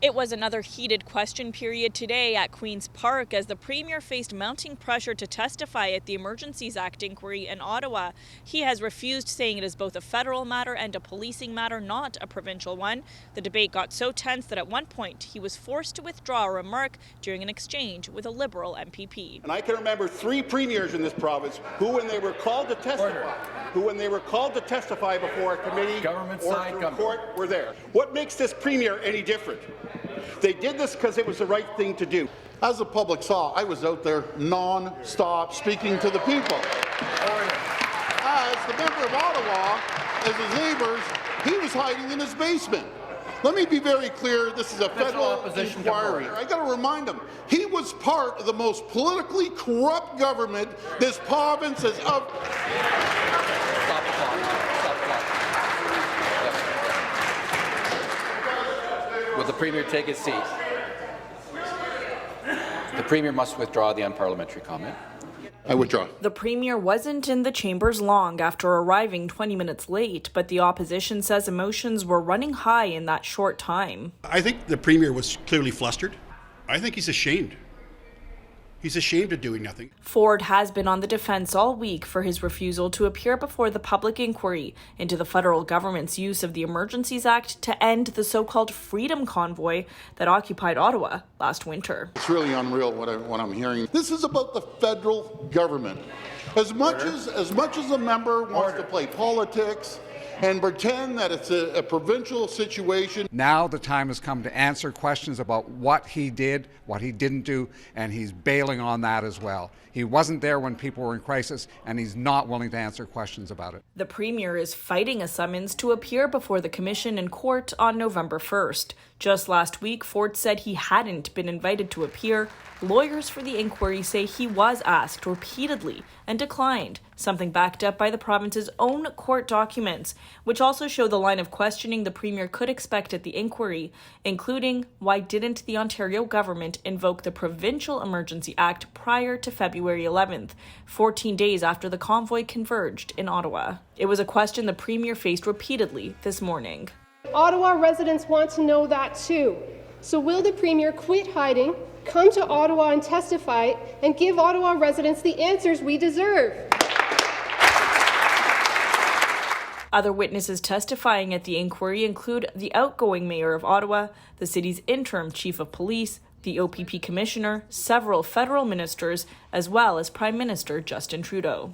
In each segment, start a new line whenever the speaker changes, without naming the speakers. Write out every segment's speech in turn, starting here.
It was another heated question period today at Queen's Park as the Premier faced mounting pressure to testify at the Emergencies Act inquiry in Ottawa. He has refused, saying it is both a federal matter and a policing matter, not a provincial one. The debate got so tense that at one point he was forced to withdraw a remark during an exchange with a Liberal MPP.
And I can remember 3 premiers in this province who, when they were called to testify, before a committee or through court, were there. What makes this Premier any different? They did this because it was the right thing to do.
As the public saw, I was out there non-stop speaking to the people. As the member of Ottawa, as his neighbours, he was hiding in his basement. Let me be very clear, this is a federal inquiry. I got to remind him, he was part of the most politically corrupt government this province has ever...
Stop the clock. Will the Premier take his seat? The Premier must withdraw the unparliamentary comment.
I withdraw.
The Premier wasn't in the chambers long after arriving 20 minutes late, but the opposition says emotions were running high in that short time.
I think the Premier was clearly flustered. I think he's ashamed. He's ashamed of doing nothing.
Ford has been on the defense all week for his refusal to appear before the public inquiry into the federal government's use of the Emergencies Act to end the so-called Freedom Convoy that occupied Ottawa last winter.
It's really unreal what I'm hearing. This is about the federal government. As much as a member wants to play politics and pretend that it's a provincial situation.
Now the time has come to answer questions about what he did, what he didn't do, and he's bailing on that as well. He wasn't there when people were in crisis, and he's not willing to answer questions about it.
The Premier is fighting a summons to appear before the Commission in court on November 1st. Just last week, Ford said he hadn't been invited to appear. Lawyers for the inquiry say he was asked repeatedly and declined, something backed up by the province's own court documents, which also show the line of questioning the Premier could expect at the inquiry, including why didn't the Ontario government invoke the Provincial Emergency Act prior to February 11th, 14 days after the convoy converged in Ottawa. It was a question the Premier faced repeatedly this morning.
Ottawa residents want to know that too. So will the Premier quit hiding, come to Ottawa and testify, and give Ottawa residents the answers we deserve?
Other witnesses testifying at the inquiry include the outgoing mayor of Ottawa, the city's interim chief of police, the OPP commissioner, several federal ministers, as well as Prime Minister Justin Trudeau.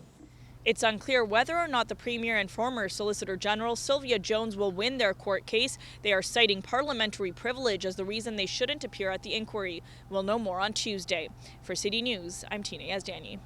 It's unclear whether or not the Premier and former Solicitor General Sylvia Jones will win their court case. They are citing parliamentary privilege as the reason they shouldn't appear at the inquiry. We'll know more on Tuesday. For City News, I'm Tina Yazdani.